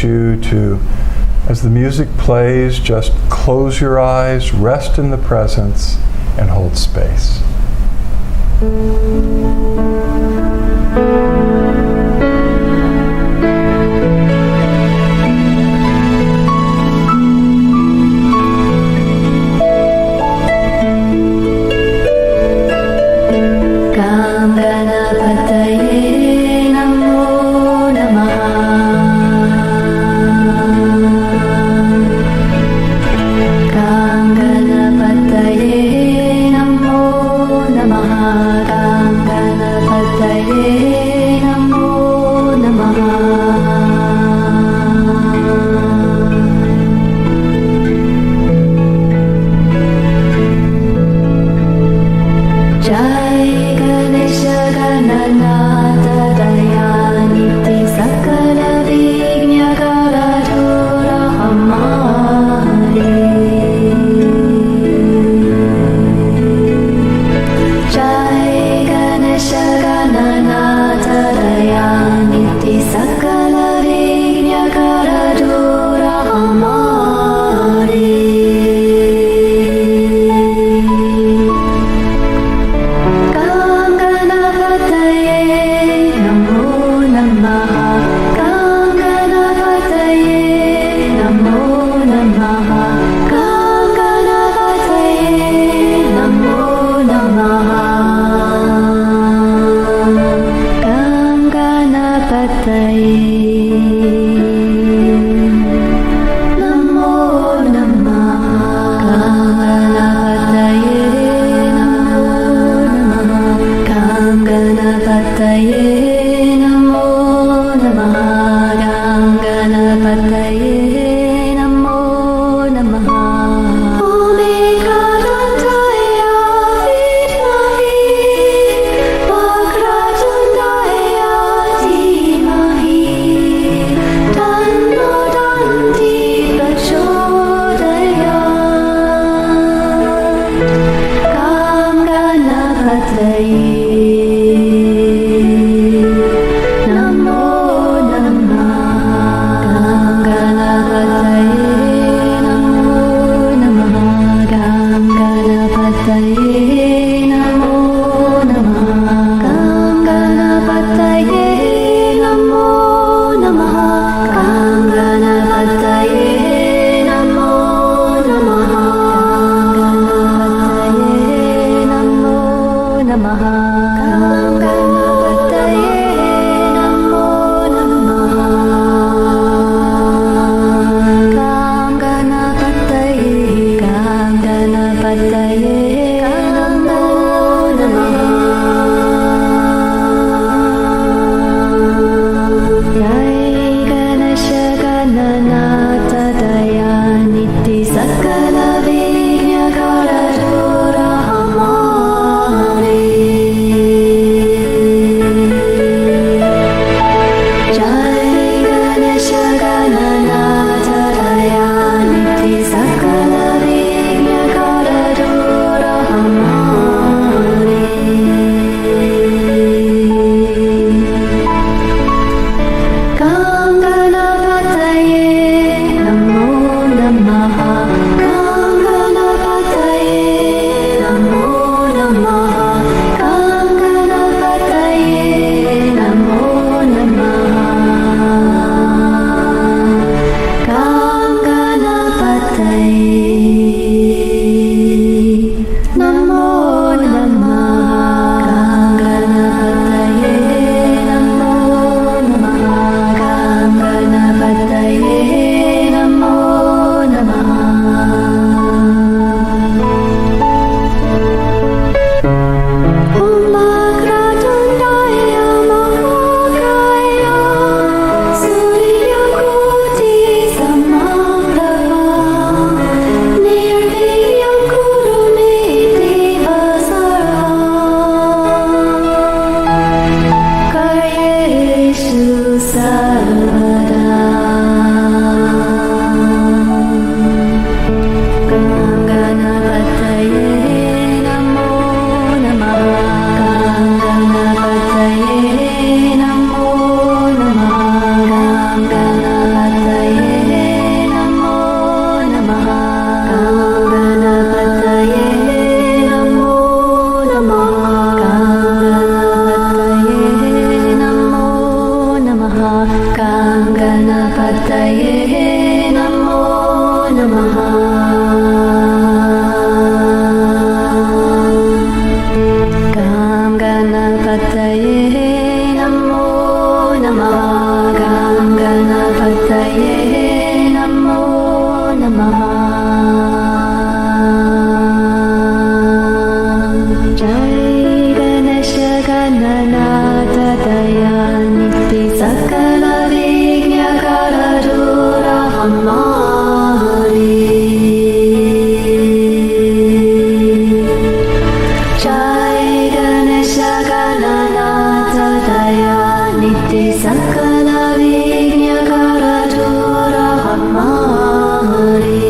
you to, as the music plays, just close your eyes, rest in the presence, and hold space. Namo Namah Ganapataye Namo Namaha. Gam Ganapataye Namo Namaha. Gam Ganapataye Namo Namaha. Jai Ganesha Gananata Dayaniti Sakala Vignakara Dura Hamari. Jai Ganesha Gananata Dayaniti Sakala Vignakara Dura Hamari.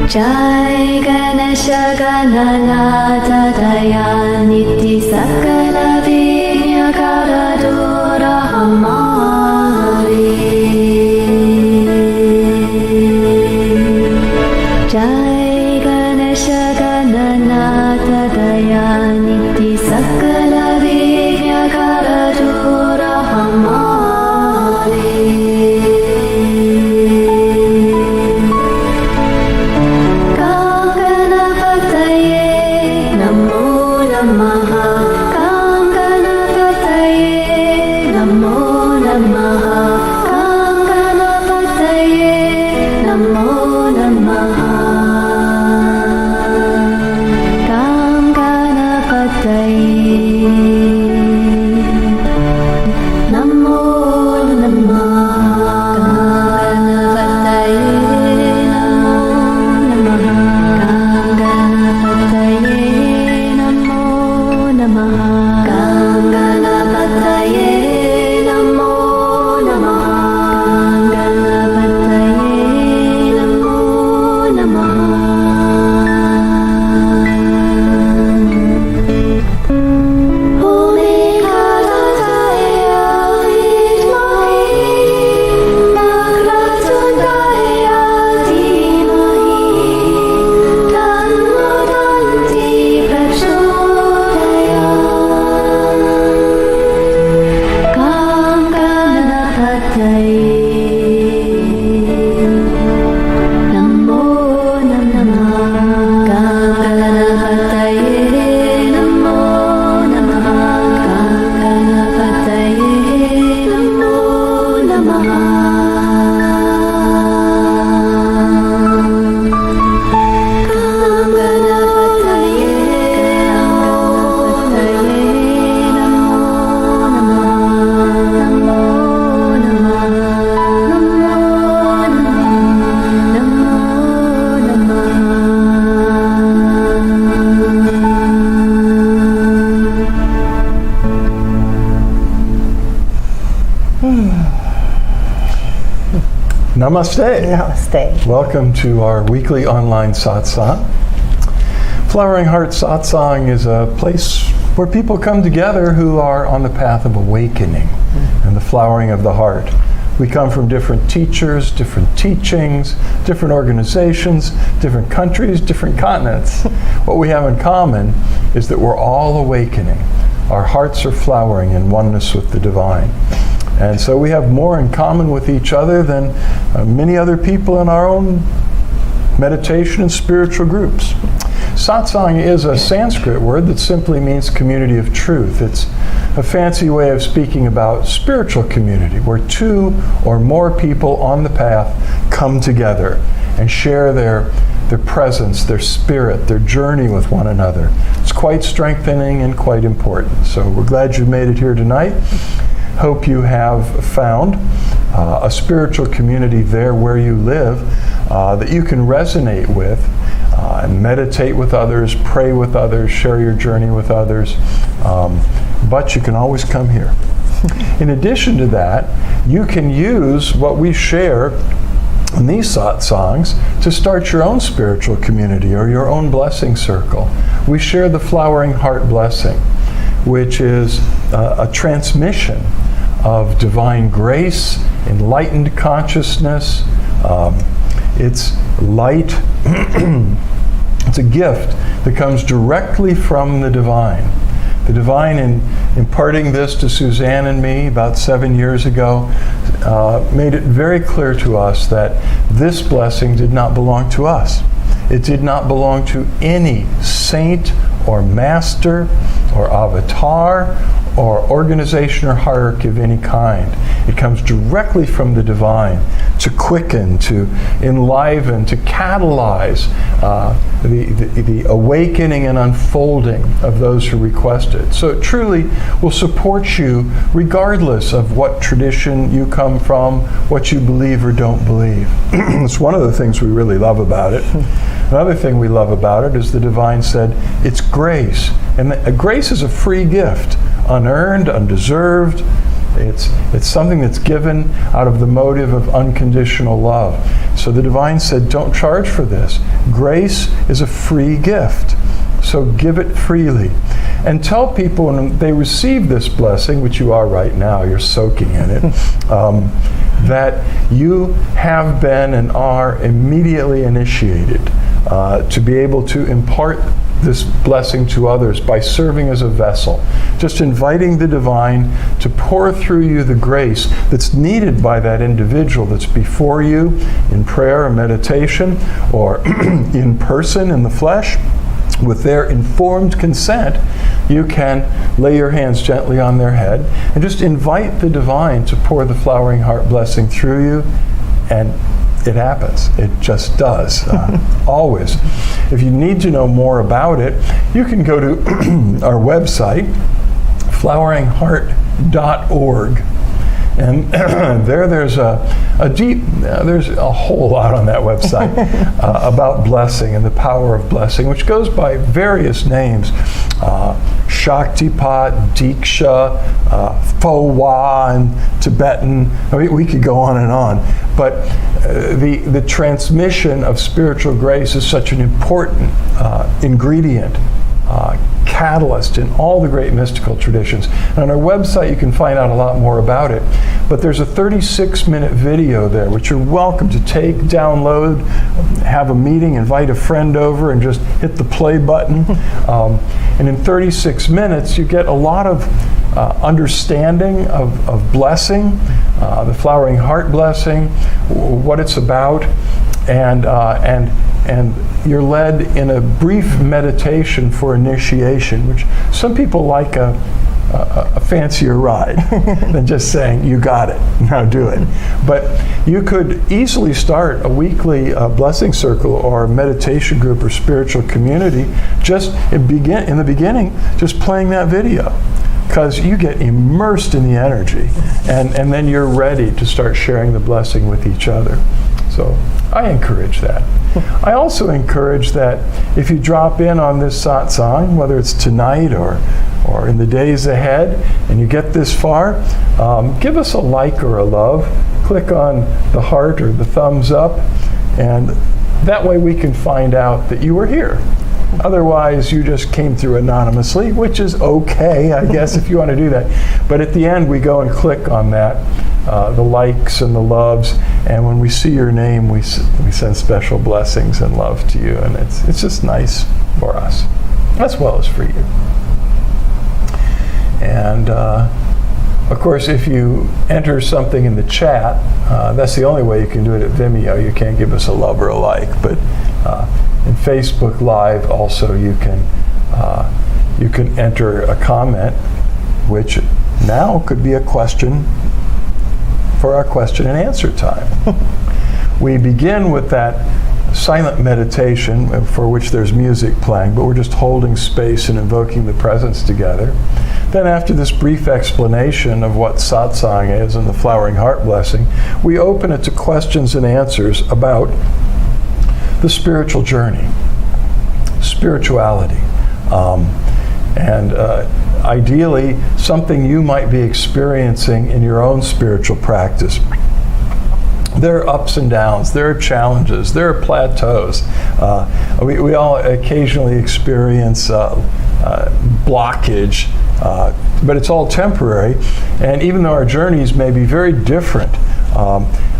Jai Ganesha Gananata Dayaniti Sakala Vignakara Dura Hamari. Jai Ganesha Gananata Dayaniti Sakala Vignakara Dura Hamari. Dhamma Danti Namaste. Namaste. Welcome to our weekly online satsang. Flowering Heart Satsang is a place where people come together who are on the path of awakening and the flowering of the heart. We come from different teachers, different teachings, different organizations, different countries, different continents. What we have in common is that we're all awakening. Our hearts are flowering in oneness with the divine. And so we have more in common with each other than many other people in our own meditation and spiritual groups. Satsang is a Sanskrit word that simply means community of truth. It's a fancy way of speaking about spiritual community, where two or more people on the path come together and share their presence, their spirit, their journey with one another. It's quite strengthening and quite important. So we're glad you made it here tonight. Hope you have found a spiritual community there where you live that you can resonate with and meditate with others, pray with others, share your journey with others. But you can always come here. In addition to that, you can use what we share in these satsangs to start your own spiritual community or your own blessing circle. We share the Flowering Heart Blessing, which is a transmission of divine grace, enlightened consciousness. It's light. It's a gift that comes directly from the divine. The divine, in imparting this to Suzanne and me about 7 years ago, made it very clear to us that this blessing did not belong to us. It did not belong to any saint or master or avatar or organization or hierarchy of any kind. It comes directly from the divine to quicken, to enliven, to catalyze the awakening and unfolding of those who request it. So it truly will support you regardless of what tradition you come from, what you believe or don't believe. It's one of the things we really love about it. Another thing we love about it is the divine said it's grace. And grace is a free gift, unearned, undeserved. It's something that's given out of the motive of unconditional love. So the divine said, don't charge for this. Grace is a free gift. So give it freely. And tell people when they receive this blessing, which you are right now, you're soaking in it, that you have been and are immediately initiated to be able to impart this blessing to others by serving as a vessel, just inviting the divine to pour through you the grace that's needed by that individual that's before you in prayer or meditation or in person in the flesh. With their informed consent, you can lay your hands gently on their head and just invite the divine to pour the Flowering Heart blessing through you, and it happens. It just does. Always. If you need to know more about it, you can go to our website, floweringheart.org. And there's a whole lot on that website about blessing and the power of blessing, which goes by various names. Shaktipat, Diksha, Ph.D. in Tibetan. I mean, we could go on and on. But the transmission of spiritual grace is such an important ingredient, catalyst in all the great mystical traditions. And on our website you can find out a lot more about it. But there's a 36-minute video there which you're welcome to take, download, have a meeting, invite a friend over and just hit the play button. And in 36 minutes you get a lot of understanding of blessing, the Flowering Heart blessing, what it's about, and you're led in a brief meditation for initiation, which some people like a fancier ride than just saying, you got it, now do it. But you could easily start a weekly blessing circle or meditation group or spiritual community just in the beginning, just playing that video. Because you get immersed in the energy, and then you're ready to start sharing the blessing with each other. So I encourage that. I also encourage that if you drop in on this satsang, whether it's tonight or in the days ahead, and you get this far, give us a like or a love. click on the heart or the thumbs up, and that way we can find out that you were here. Otherwise, you just came through anonymously, which is okay, I guess, if you want to do that. But at the end, we go and click on that, the likes and the loves, and when we see your name, we send special blessings and love to you, and it's just nice for us, as well as for you. And of course, if you enter something in the chat, that's the only way you can do it at Vimeo. You can't give us a love or a like, but in Facebook Live also you can enter a comment, which now could be a question for our question and answer time. We begin with that silent meditation for which there's music playing, but we're just holding space and invoking the presence together. Then after this brief explanation of what satsang is and the flowering heart blessing, we open it to questions and answers about the spiritual journey, spirituality, and ideally something you might be experiencing in your own spiritual practice. There are ups and downs, there are challenges, there are plateaus. We all occasionally experience blockage, but it's all temporary. And even though our journeys may be very different,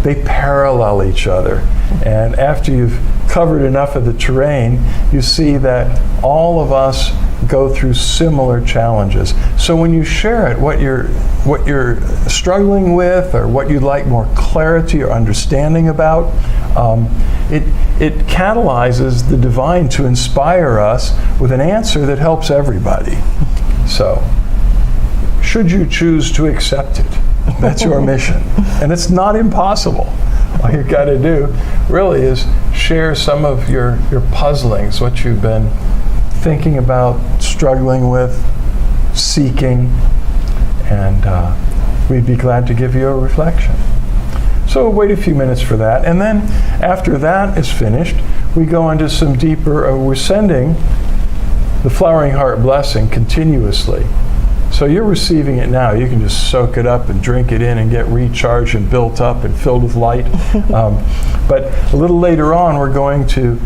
they parallel each other. And after you've covered enough of the terrain, you see that all of us go through similar challenges. So when you share it, what you're struggling with, or what you'd like more clarity or understanding about, it catalyzes the divine to inspire us with an answer that helps everybody. So, should you choose to accept it, that's your mission. And it's not impossible. All you've got to do really is share some of your puzzlings, what you've been thinking about, struggling with, seeking, and we'd be glad to give you a reflection. So wait a few minutes for that, and then after that is finished, we go into some deeper, we're sending the flowering heart blessing continuously. So you're receiving it now. You can just soak it up and drink it in and get recharged and built up and filled with light. But a little later on, we're going to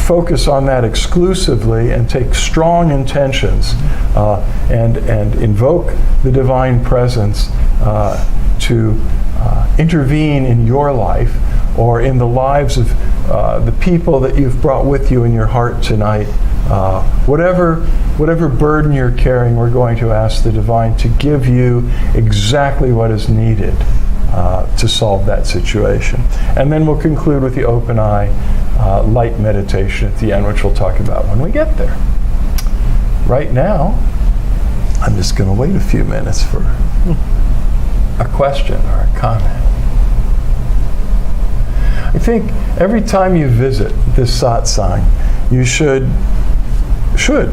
focus on that exclusively and take strong intentions and invoke the divine presence to intervene in your life or in the lives of the people that you've brought with you in your heart tonight. Whatever burden you're carrying, we're going to ask the divine to give you exactly what is needed to solve that situation. And then we'll conclude with the open eye light meditation at the end, which we'll talk about when we get there. Right now, I'm just going to wait a few minutes for a question or a comment. I think every time you visit this satsang, you should,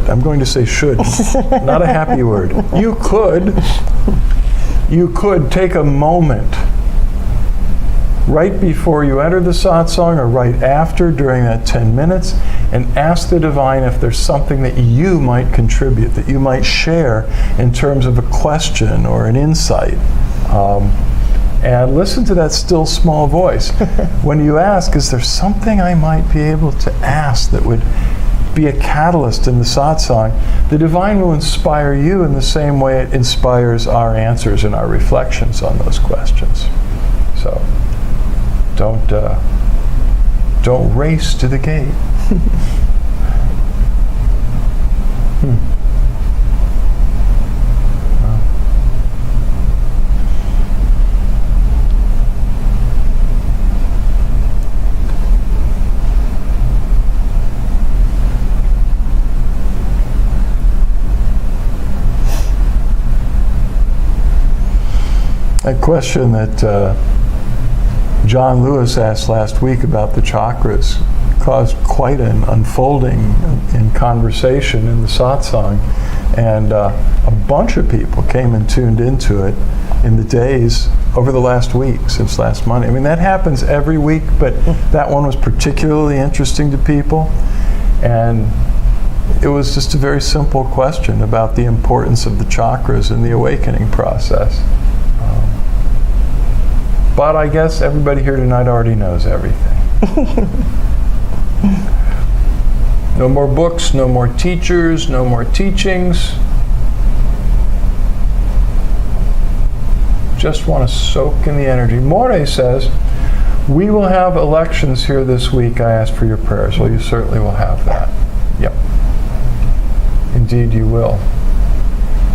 I'm going to say should, not a happy word. You could take a moment right before you enter the satsang or right after during that 10 minutes and ask the divine if there's something that you might contribute, that you might share in terms of a question or an insight. And listen to that still small voice. When you ask, is there something I might be able to ask that would be a catalyst in the satsang, the divine will inspire you in the same way it inspires our answers and our reflections on those questions. So don't race to the gate. A question that John Lewis asked last week about the chakras caused quite an unfolding in conversation in the satsang, and a bunch of people came and tuned into it in the days over the last week, since last Monday. I mean, that happens every week, but that one was particularly interesting to people, and it was just a very simple question about the importance of the chakras in the awakening process. But I guess everybody here tonight already knows everything. No more books, no more teachers, no more teachings. Just want to soak in the energy. More says, we will have elections here this week. I ask for your prayers. Well, you certainly will have that. Yep. Indeed, you will.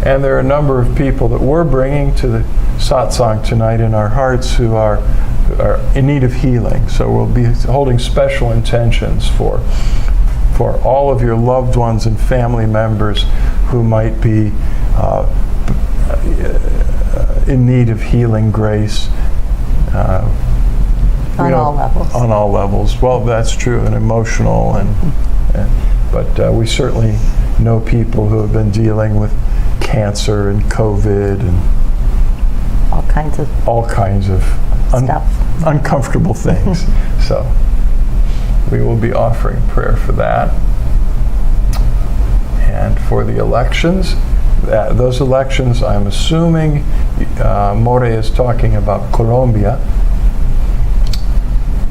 And there are a number of people that we're bringing to the satsang tonight in our hearts who are in need of healing. So we'll be holding special intentions for all of your loved ones and family members who might be in need of healing grace. On all levels. On all levels. Well, that's true, and emotional, but we certainly know people who have been dealing with cancer and COVID and all kinds of stuff. Uncomfortable things. So we will be offering prayer for that. And for the elections, those elections, I'm assuming More is talking about Colombia,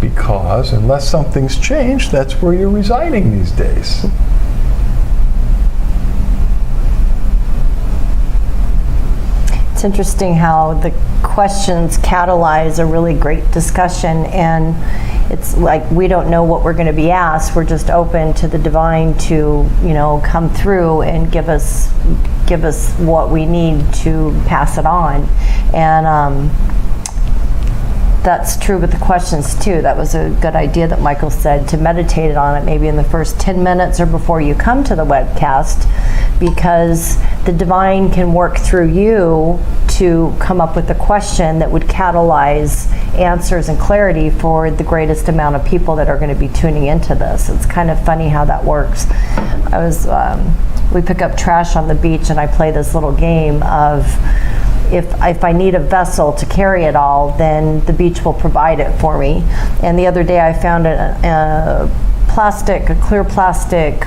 because unless something's changed, that's where you're residing these days. It's interesting how the questions catalyze a really great discussion, and it's like we don't know what we're going to be asked. We're just open to the divine to, come through and give us what we need to pass it on. And that's true with the questions too. That was a good idea that Michael said, to meditate on it maybe in the first 10 minutes or before you come to the webcast, because the divine can work through you to come up with a question that would catalyze answers and clarity for the greatest amount of people that are going to be tuning into this. It's kind of funny how that works. We pick up trash on the beach, and I play this little game of, if I need a vessel to carry it all, then the beach will provide it for me. And the other day I found a clear plastic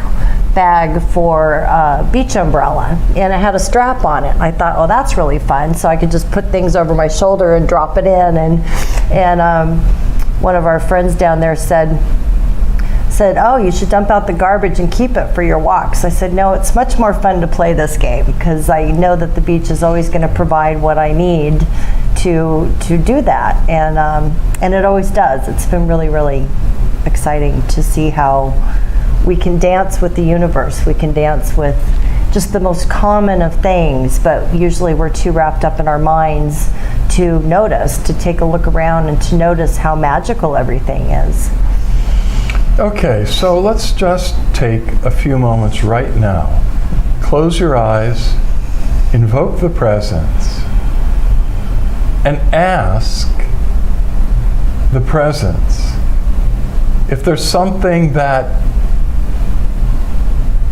bag for a beach umbrella, and it had a strap on it. I thought, oh, that's really fun. So I could just put things over my shoulder and drop it in. And one of our friends down there said, oh, you should dump out the garbage and keep it for your walks. I said, no, it's much more fun to play this game, because I know that the beach is always going to provide what I need to do that. And it always does. It's been really, really exciting to see how we can dance with the universe. We can dance with just the most common of things, but usually we're too wrapped up in our minds to notice, to take a look around and to notice how magical everything is. Okay, so let's just take a few moments right now. Close your eyes, invoke the presence, and ask the presence if there's something that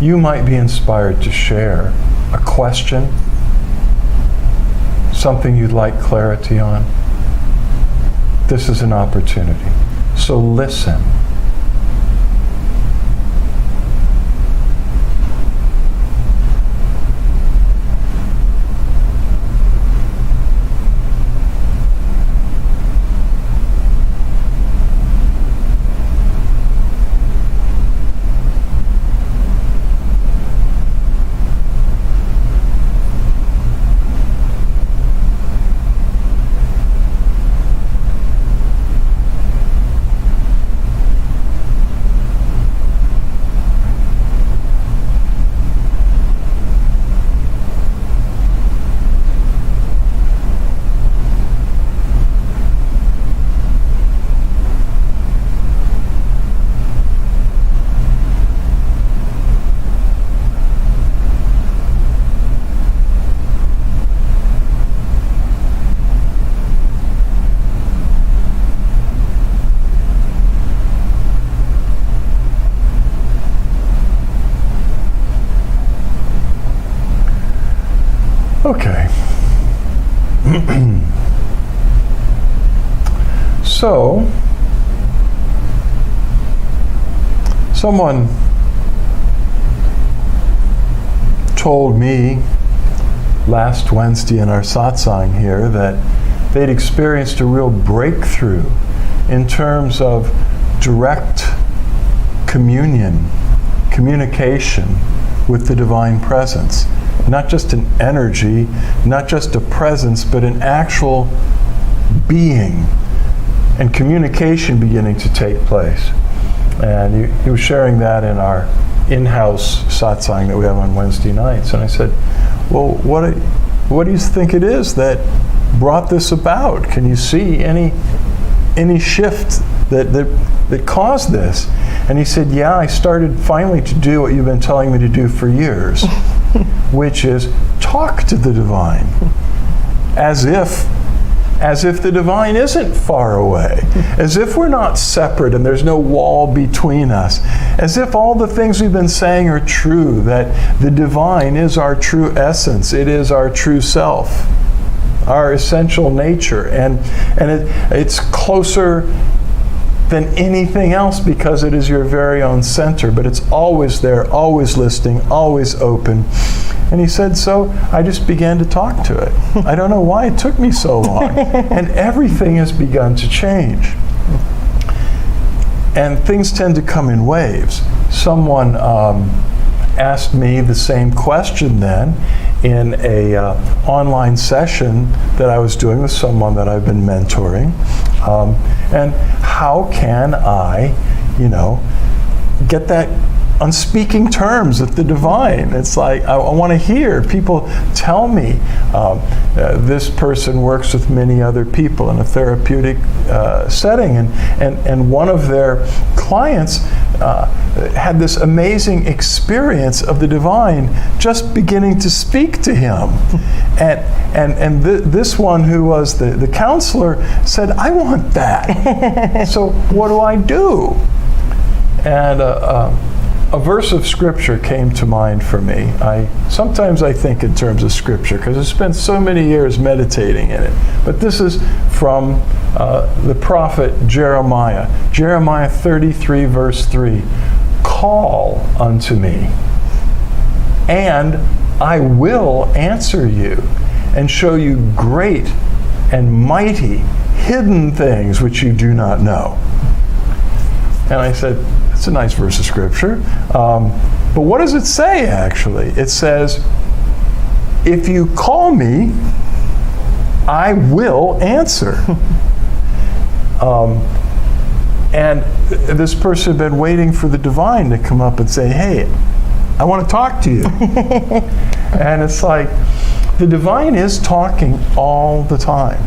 you might be inspired to share, a question, something you'd like clarity on. This is an opportunity. So listen. Okay. So, someone told me last Wednesday in our satsang here that they'd experienced a real breakthrough in terms of direct communication with the Divine Presence. Not just an energy, not just a presence, but an actual being and communication beginning to take place. And he was sharing that in our in-house satsang that we have on Wednesday nights. And I said, well, what do you think it is that brought this about? Can you see any shift that caused this? And he said, yeah, I started finally to do what you've been telling me to do for years, which is talk to the divine, as if the divine isn't far away, as if we're not separate and there's no wall between us, as if all the things we've been saying are true, that the divine is our true essence, it is our true self, our essential nature, and it's closer than anything else because it is your very own center, but it's always there, always listening, always open. And he said, so I just began to talk to it. I don't know why it took me so long. And everything has begun to change. And things tend to come in waves. Someone asked me the same question then in a online session that I was doing with someone that I've been mentoring. And how can I, get that on speaking terms with the divine? It's like, I want to hear people tell me this person works with many other people in a therapeutic setting, and one of their clients had this amazing experience of the divine just beginning to speak to him. And this one who was the counselor said, I want that. So what do I do? And a verse of scripture came to mind for me. Sometimes I think in terms of scripture because I spent so many years meditating in it. But this is from the prophet Jeremiah. Jeremiah 33 verse 3. Call unto me, and I will answer you and show you great and mighty hidden things which you do not know. And I said, that's a nice verse of scripture. But what does it say, actually? It says, if you call me, I will answer. And this person had been waiting for the divine to come up and say, hey, I want to talk to you. And it's like, the divine is talking all the time.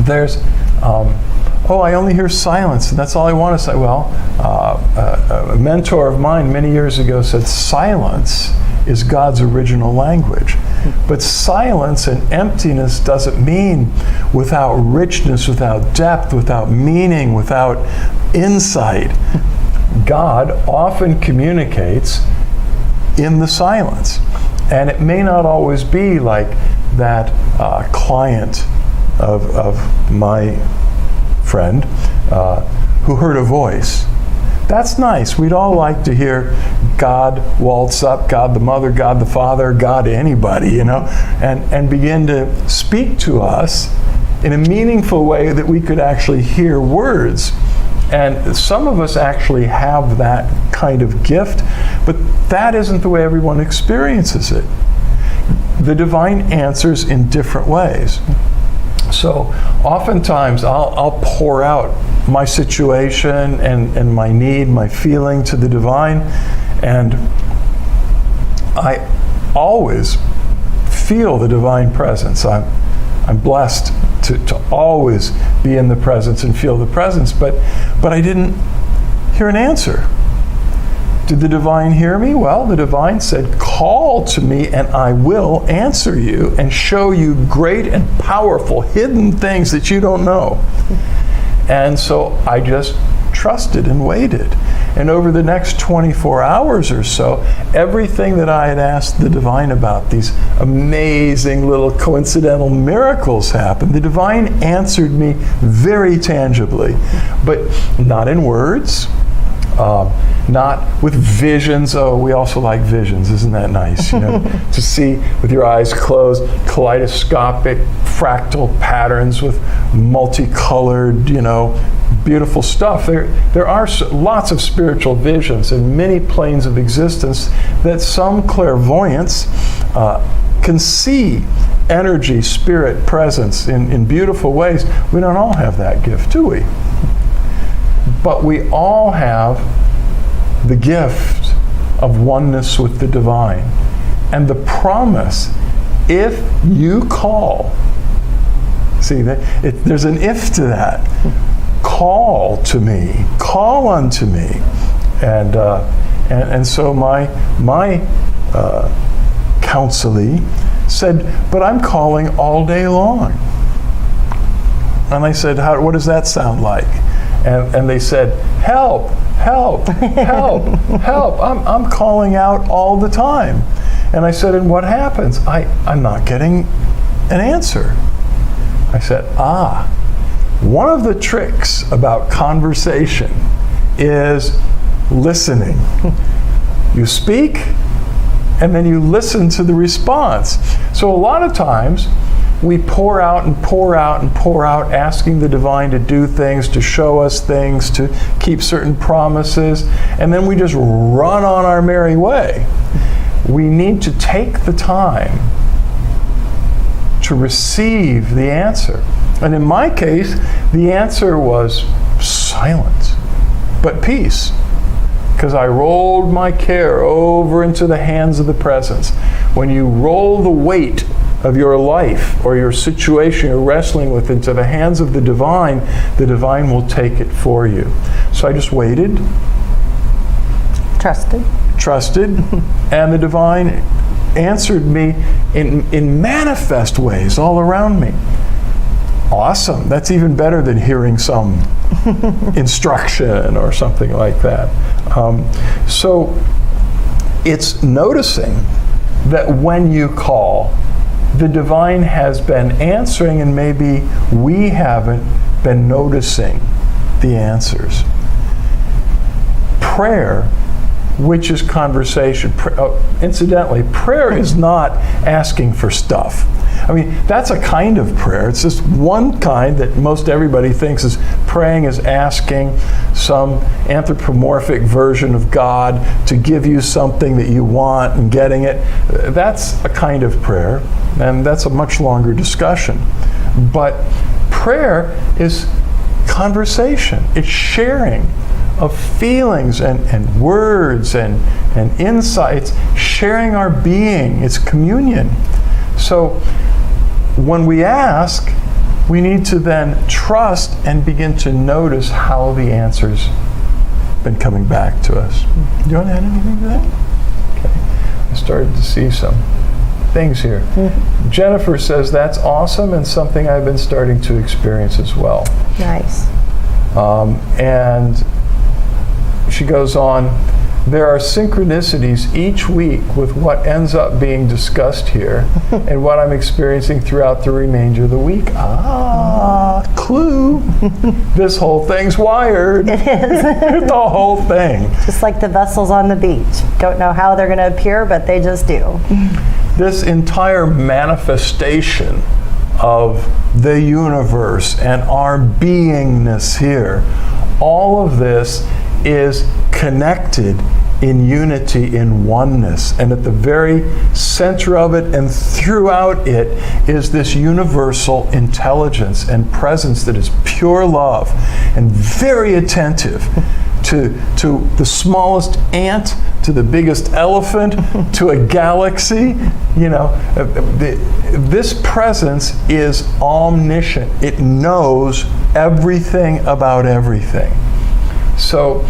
There's, I only hear silence, and that's all I want to say. Well, a mentor of mine many years ago said silence is God's original language. But silence and emptiness doesn't mean without richness, without depth, without meaning, without insight. God often communicates in the silence. And it may not always be like that client of my friend who heard a voice. That's nice. We'd all like to hear God waltz up, God the Mother, God the Father, God anybody, and begin to speak to us in a meaningful way that we could actually hear words. And some of us actually have that kind of gift, but that isn't the way everyone experiences it. The divine answers in different ways. So oftentimes I'll pour out my situation and my need, my feeling to the divine, and I always feel the divine presence. I'm blessed to always be in the presence and feel the presence, but I didn't hear an answer. Did the divine hear me? Well, the divine said, call to me and I will answer you and show you great and powerful hidden things that you don't know. And so I just trusted and waited. And over the next 24 hours or so, everything that I had asked the divine about, these amazing little coincidental miracles happened. The divine answered me very tangibly, but not in words. not with visions. Oh, we also like visions. Isn't that nice? You know, to see with your eyes closed, kaleidoscopic fractal patterns with multicolored, you know, beautiful stuff. There are lots of spiritual visions in many planes of existence that some clairvoyants can see energy, spirit, presence in beautiful ways. We don't all have that gift, do we? But we all have the gift of oneness with the divine. And the promise, if you call, see, there's an if to that. Call to me, call unto me. And so my counselee said, but I'm calling all day long. And I said, what does that sound like? And they said, help, help, help, help. I'm calling out all the time. And I said, and what happens? I'm not getting an answer. I said, one of the tricks about conversation is listening. You speak, and then you listen to the response. So a lot of times, we pour out and pour out and pour out, asking the divine to do things, to show us things, to keep certain promises, and then we just run on our merry way. We need to take the time to receive the answer. And in my case, the answer was silence, but peace. Because I rolled my care over into the hands of the presence. When you roll the weight of your life or your situation you're wrestling with into the hands of the divine will take it for you. So I just waited. Trusted, and the divine answered me in manifest ways all around me. Awesome. That's even better than hearing some instruction or something like that. So it's noticing that when you call, the divine has been answering, and maybe we haven't been noticing the answers. Prayer, which is conversation. Incidentally, prayer is not asking for stuff. I mean, that's a kind of prayer. It's just one kind that most everybody thinks is praying is asking some anthropomorphic version of God to give you something that you want and getting it. That's a kind of prayer, and that's a much longer discussion. But prayer is conversation. It's sharing of feelings and words and insights, sharing our being. It's communion. So when we ask, we need to then trust and begin to notice how the answer's been coming back to us. Do you want to add anything to that? Okay. I started to see some things here. Mm-hmm. Jennifer says that's awesome and something I've been starting to experience as well. Nice. And she goes on, there are synchronicities each week with what ends up being discussed here and what I'm experiencing throughout the remainder of the week. Clue. This whole thing's wired. It is. The whole thing. Just like the vessels on the beach. Don't know how they're going to appear, but they just do. This entire manifestation of the universe and our beingness here, all of this is connected in unity, in oneness. And at the very center of it and throughout it is this universal intelligence and presence that is pure love and very attentive to the smallest ant, to the biggest elephant, to a galaxy. You know, this presence is omniscient. It knows everything about everything. So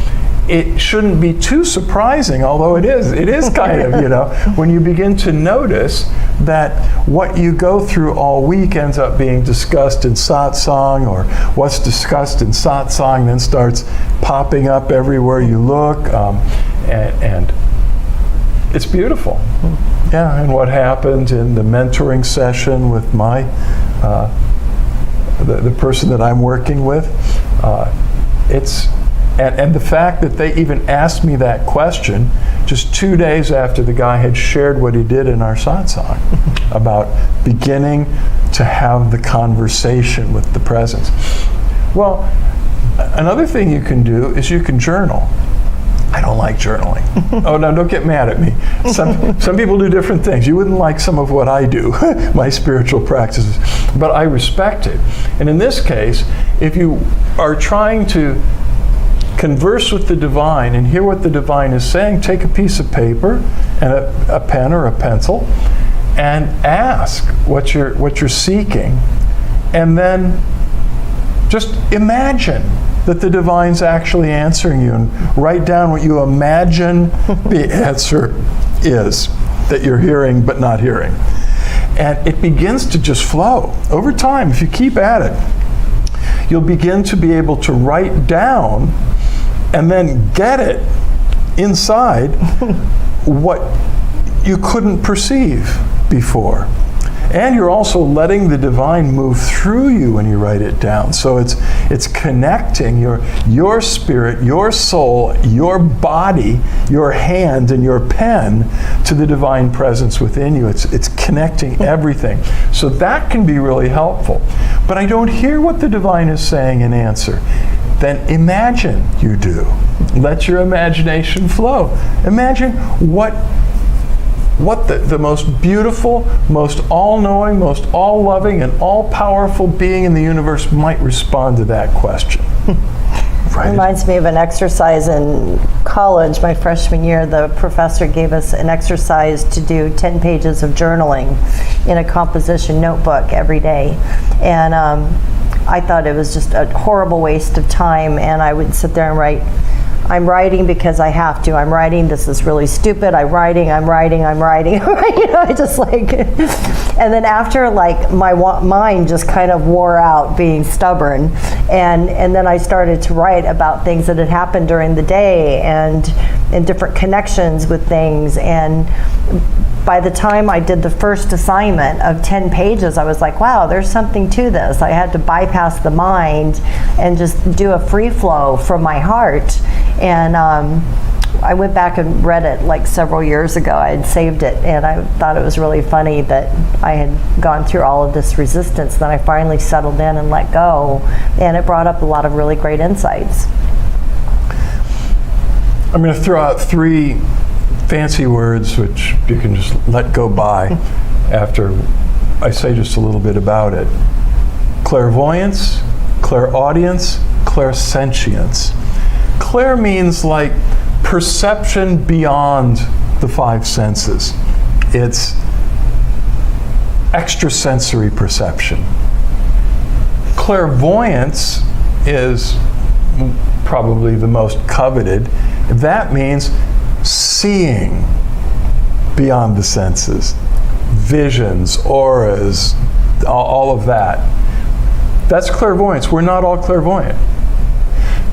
it shouldn't be too surprising, although it is kind of, you know, when you begin to notice that what you go through all week ends up being discussed in satsang, or what's discussed in satsang then starts popping up everywhere you look, and it's beautiful. Yeah, and what happened in the mentoring session with my, the person that I'm working with, And the fact that they even asked me that question just 2 days after the guy had shared what he did in our satsang about beginning to have the conversation with the presence. Well, another thing you can do is you can journal. I don't like journaling. Oh, no, don't get mad at me. Some people do different things. You wouldn't like some of what I do, my spiritual practices, but I respect it. And in this case, if you are trying to converse with the divine and hear what the divine is saying, take a piece of paper and a pen or a pencil and ask what you're seeking, and then just imagine that the divine's actually answering you, and write down what you imagine the answer is that you're hearing but not hearing. And it begins to just flow. Over time, if you keep at it, you'll begin to be able to write down and then get it inside what you couldn't perceive before. And you're also letting the divine move through you when you write it down. So it's connecting your spirit, your soul, your body, your hand, and your pen to the divine presence within you. It's connecting everything. So that can be really helpful. But I don't hear what the divine is saying in answer. Then imagine you do. Let your imagination flow. Imagine what the most beautiful, most all-knowing, most all-loving, and all-powerful being in the universe might respond to that question. Right. Reminds me of an exercise in college. My freshman year, the professor gave us an exercise to do 10 pages of journaling in a composition notebook every day. And I thought it was just a horrible waste of time, and I would sit there and write, I'm writing because I have to. I'm writing, this is really stupid. I'm writing. You know, I just like, and then after, like, my mind just kind of wore out being stubborn. And then I started to write about things that had happened during the day and different connections with things. And by the time I did the first assignment of 10 pages, I was like, wow, there's something to this. I had to bypass the mind and just do a free flow from my heart. And I went back and read it like several years ago. I had saved it, and I thought it was really funny that I had gone through all of this resistance. Then I finally settled in and let go, and it brought up a lot of really great insights. I'm going to throw out 3 fancy words which you can just let go by after I say just a little bit about it. Clairvoyance, clairaudience, clairsentience. Clair means like perception beyond the 5 senses. It's extrasensory perception. Clairvoyance is probably the most coveted. That means seeing beyond the senses, visions, auras, all of that. That's clairvoyance. We're not all clairvoyant.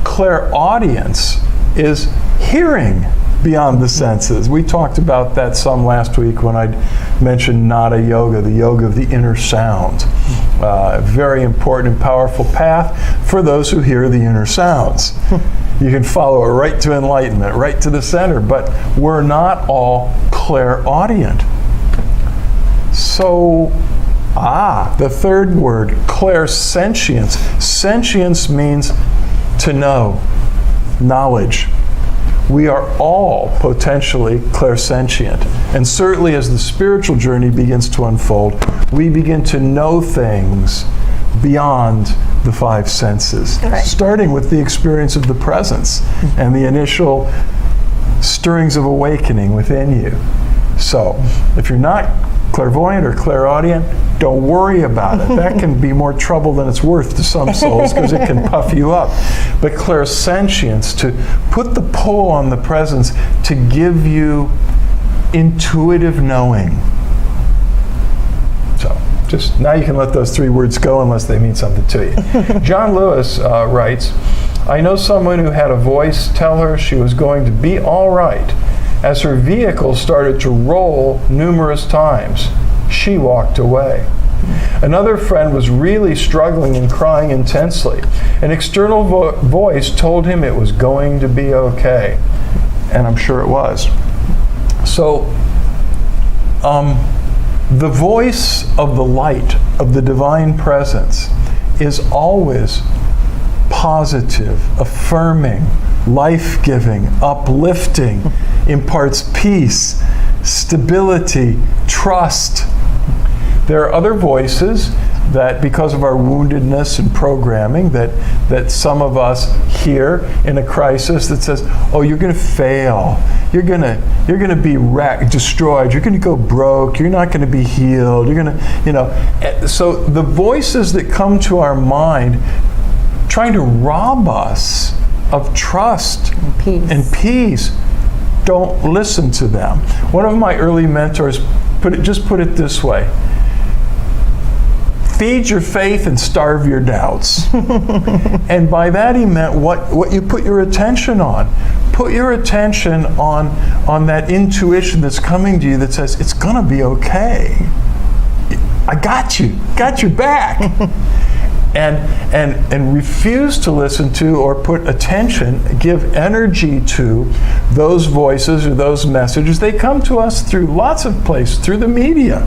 Clairaudience is hearing beyond the senses. We talked about that some last week when I mentioned Nada Yoga, the yoga of the inner sound. Very important and powerful path for those who hear the inner sounds. You can follow it right to enlightenment, right to the center, but we're not all clairaudient. So, the third word, clairsentience. Sentience means to know, knowledge. We are all potentially clairsentient. And certainly as the spiritual journey begins to unfold, we begin to know things beyond the 5 senses, right. Starting with the experience of the presence and the initial stirrings of awakening within you. So if you're not clairvoyant or clairaudient, don't worry about it. That can be more trouble than it's worth to some souls because it can puff you up. But clairsentience, to put the pull on the presence, to give you intuitive knowing. So just now you can let those 3 words go unless they mean something to you. John Lewis writes, I know someone who had a voice tell her she was going to be all right. As her vehicle started to roll numerous times, she walked away. Another friend was really struggling and crying intensely. An external voice told him it was going to be okay. And I'm sure it was. So, the voice of the light, of the divine presence, is always positive, affirming, life-giving, uplifting, imparts peace, stability, trust. There are other voices that, because of our woundedness and programming, that some of us hear in a crisis that says, "Oh, you're going to fail. You're going to be wrecked, destroyed. You're going to go broke. You're not going to be healed. You're going to, So the voices that come to our mind, trying to rob us of trust and peace, don't listen to them. One of my early mentors put it this way: feed your faith and starve your doubts. And by that he meant what you put your attention on. Put your attention on that intuition that's coming to you that says, it's gonna be okay. I got your back. And refuse to listen to or put attention, give energy to those voices or those messages. They come to us through lots of places, through the media.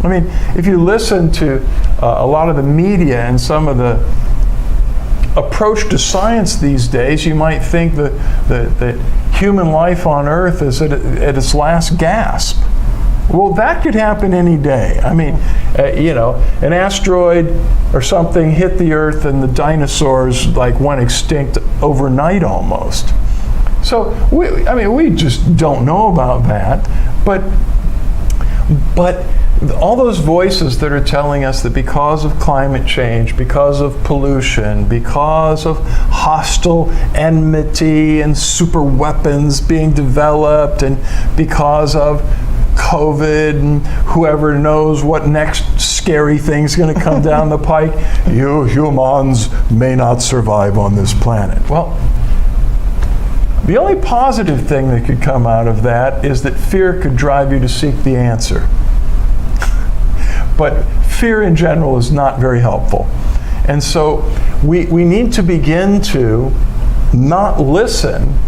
I mean, if you listen to a lot of the media and some of the approach to science these days, you might think that human life on Earth is at its last gasp. Well, that could happen any day. I mean, an asteroid or something hit the Earth and the dinosaurs went extinct overnight almost. So, we just don't know about that. But all those voices that are telling us that because of climate change, because of pollution, because of hostile enmity and super weapons being developed, and because of COVID and whoever knows what next scary thing's going to come down the pike, you humans may not survive on this planet. Well, the only positive thing that could come out of that is that fear could drive you to seek the answer. But fear in general is not very helpful. And so we need to begin to not listen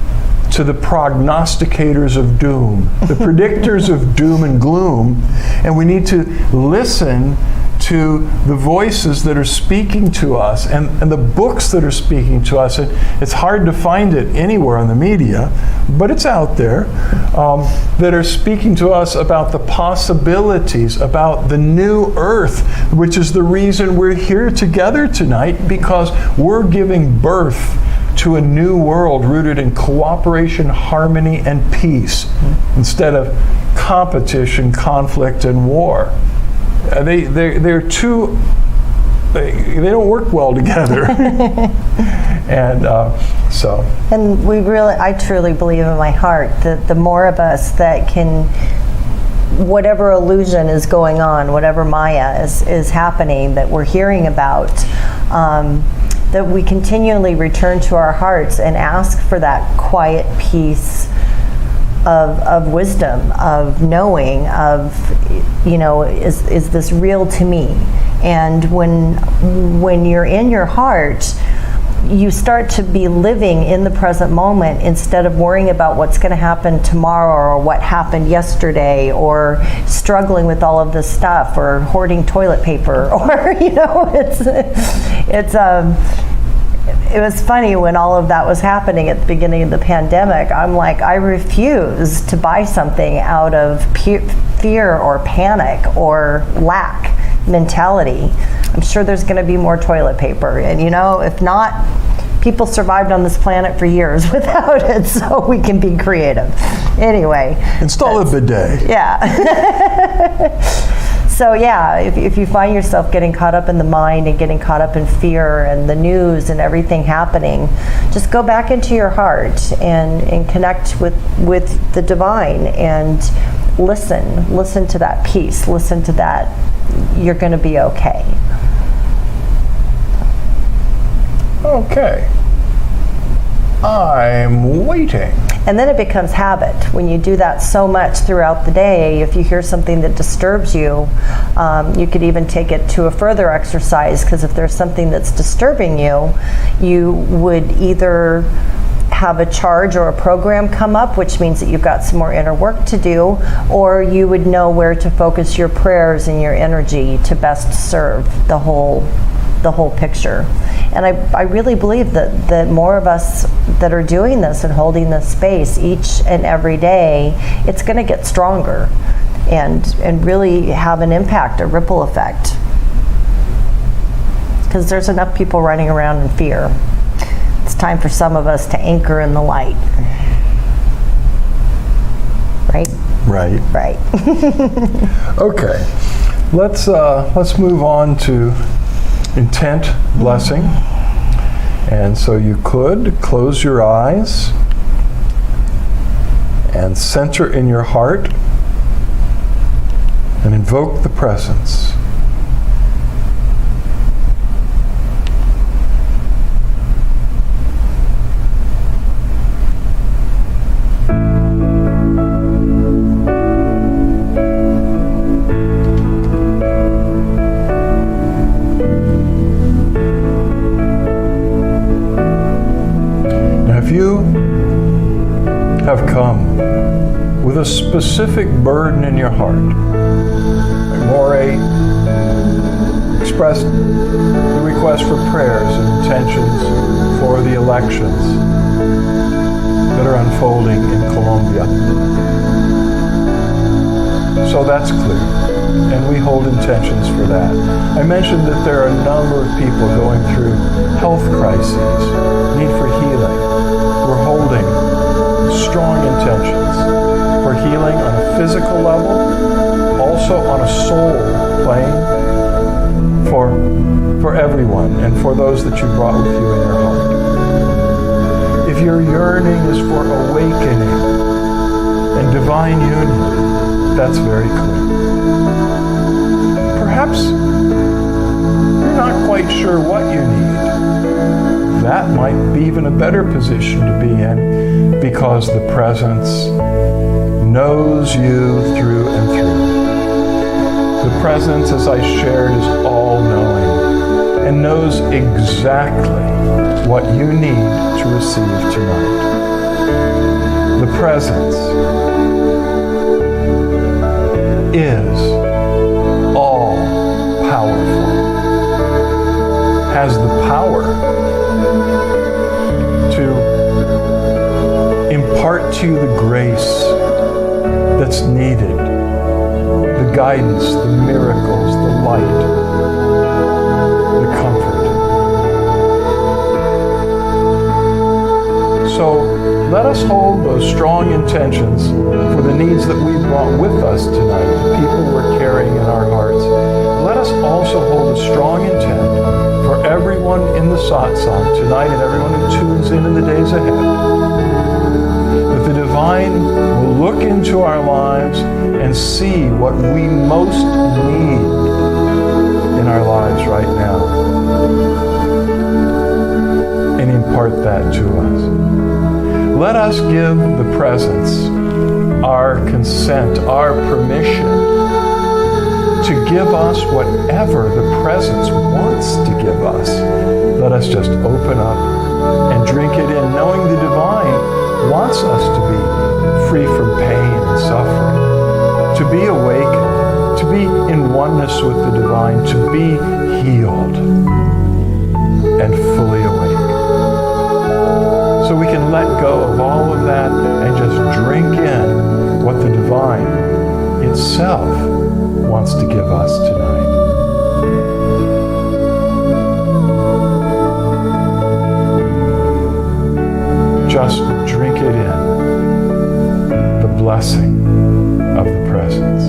to the prognosticators of doom, the predictors of doom and gloom, and we need to listen to the voices that are speaking to us and the books that are speaking to us. And it's hard to find it anywhere on the media, but it's out there, that are speaking to us about the possibilities, about the new earth, which is the reason we're here together tonight, because we're giving birth to a new world rooted in cooperation, harmony, and peace, instead of competition, conflict, and war. They're two. They don't work well together. And I truly believe in my heart that the more of us that can, whatever illusion is going on, whatever Maya is happening that we're hearing about, that we continually return to our hearts and ask for that quiet peace of wisdom, of knowing, of, is this real to me? And when you're in your heart, you start to be living in the present moment instead of worrying about what's going to happen tomorrow or what happened yesterday, or struggling with all of this stuff, or hoarding toilet paper, or it was funny when all of that was happening at the beginning of the pandemic. I'm like, I refuse to buy something out of fear or panic or lack mentality. I'm sure there's going to be more toilet paper, and if not, people survived on this planet for years without it, so we can be creative. Anyway, install a bidet. Yeah. So yeah, if you find yourself getting caught up in the mind and getting caught up in fear and the news and everything happening, just go back into your heart and connect with the divine, and listen to that peace, listen to that, you're going to be okay. Okay. I'm waiting. And then it becomes habit. When you do that so much throughout the day, if you hear something that disturbs you, you could even take it to a further exercise, because if there's something that's disturbing you, you would either have a charge or a program come up, which means that you've got some more inner work to do, or you would know where to focus your prayers and your energy to best serve the whole picture. And I really believe that more of us that are doing this and holding this space each and every day, it's going to get stronger and really have an impact, a ripple effect. Because there's enough people running around in fear. It's time for some of us to anchor in the light. Right? Right. Right. Okay. Let's move on to intent blessing. And so you could close your eyes and center in your heart and invoke the presence. You have come with a specific burden in your heart. Moray expressed the request for prayers and intentions for the elections that are unfolding in Colombia. So that's clear, and we hold intentions for that. I mentioned that there are a number of people going through health crises, need for healing. We're holding strong intentions for healing on a physical level, also on a soul plane, for everyone and for those that you brought with you in your heart. If your yearning is for awakening and divine union, that's very clear. Perhaps you're not quite sure what you need. That might be even a better position to be in, because the presence knows you through and through. The presence, as I shared, is all-knowing and knows exactly what you need to receive tonight. The presence is all-powerful, has the power to impart to you the grace that's needed, the guidance, the miracles, the light, the comfort. So let us hold those strong intentions for the needs that we brought with us tonight, the people we're carrying in our hearts. Let us also hold a strong intent for everyone in the Satsang tonight and everyone who tunes in the days ahead, that the divine will look into our lives and see what we most need in our lives right now and impart that to us. Let us give the presence our consent, our permission to give us whatever the presence wants to give us. Let us just open up and drink it in, knowing the divine wants us to be free from pain and suffering, to be awakened, to be in oneness with the divine, to be healed and fully awake. So we can let go of all of that and just drink in what the divine itself wants to give us tonight. Just drink it in, the blessing of the presence.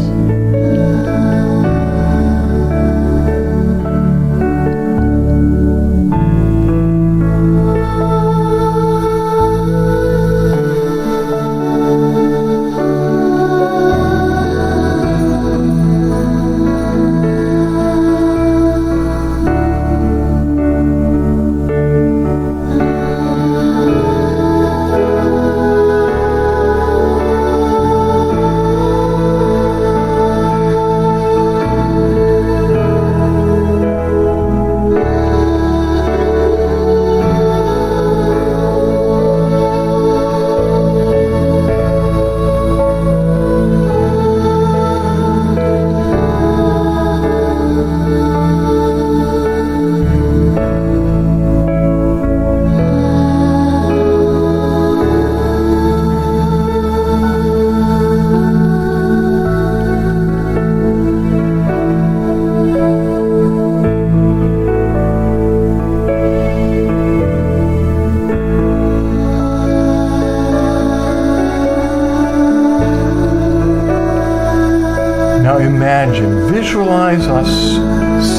imagine, visualize us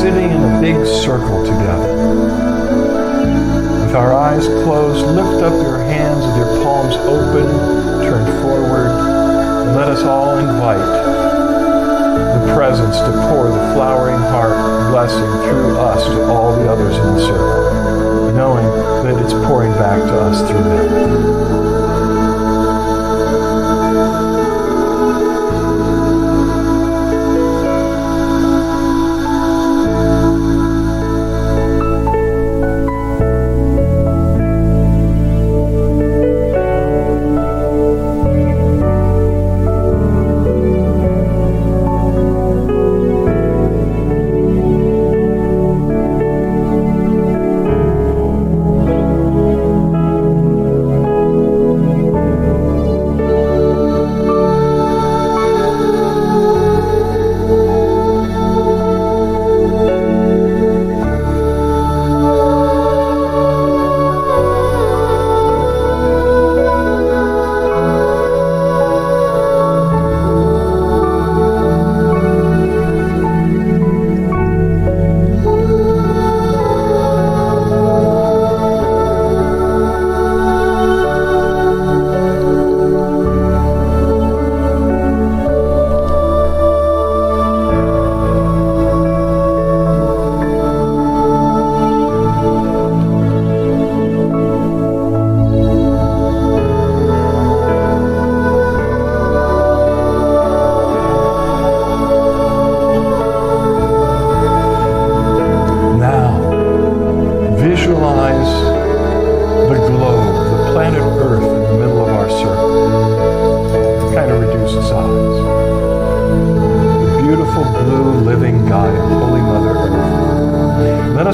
sitting in a big circle together. With our eyes closed, lift up your hands with your palms open, turn forward, and let us all invite the presence to pour the flowering heart blessing through us to all the others in the circle, knowing that it's pouring back to us through them.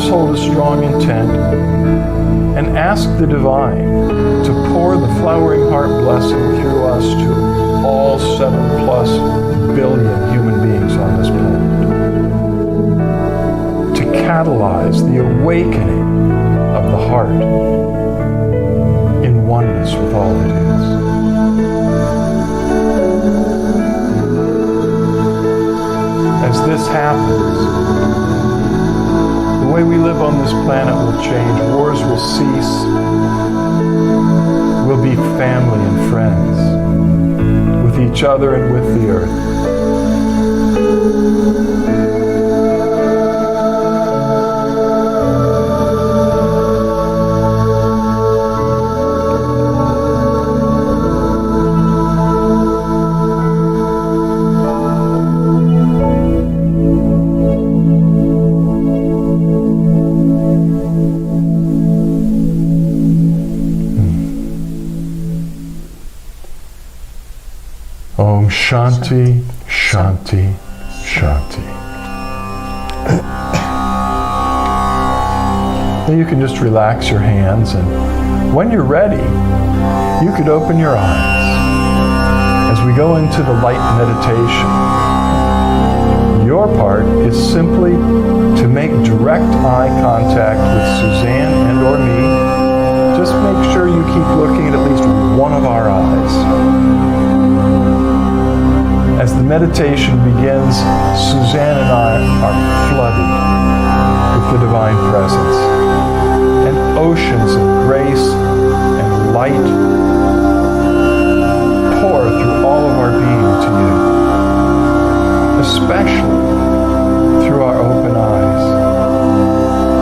Hold a strong intent and ask the divine to pour the flowering heart blessing through us to all 7+ billion human beings on this planet, to catalyze the awakening of the heart in oneness with all that is. As this happens, the way we live on this planet will change. Wars will cease. We'll be family and friends with each other and with the earth. Om Shanti, Shanti, Shanti. Now you can just relax your hands, and when you're ready, you could open your eyes as we go into the light meditation. Your part is simply to make direct eye contact with Suzanne and or me. Just make sure you keep looking at least one of our eyes. As the meditation begins, Suzanne and I are flooded with the divine presence, and oceans of grace and light pour through all of our being to you, especially through our open eyes,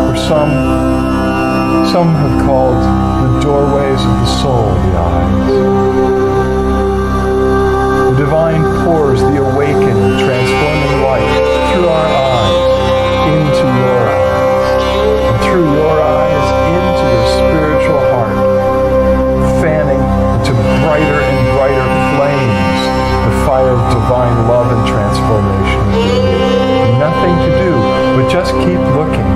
or some have called the doorways of the soul the eyes. The divine pours the awakening, transforming light through our eyes into your eyes, and through your eyes into your spiritual heart, fanning into brighter and brighter flames the fire of divine love and transformation. Nothing to do but just keep looking.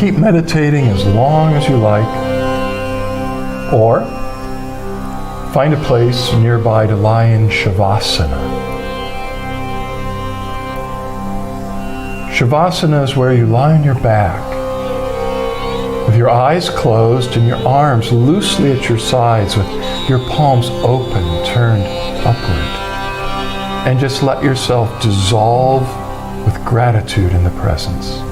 keep meditating as long as you like, or find a place nearby to lie in Shavasana. Shavasana is where you lie on your back with your eyes closed and your arms loosely at your sides with your palms open, turned upward. And just let yourself dissolve with gratitude in the presence.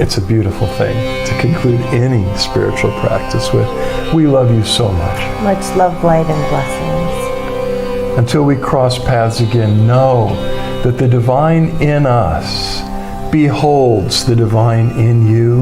It's a beautiful thing to conclude any spiritual practice with. We love you so much. Much love, light, and blessings. Until we cross paths again, know that the divine in us beholds the divine in you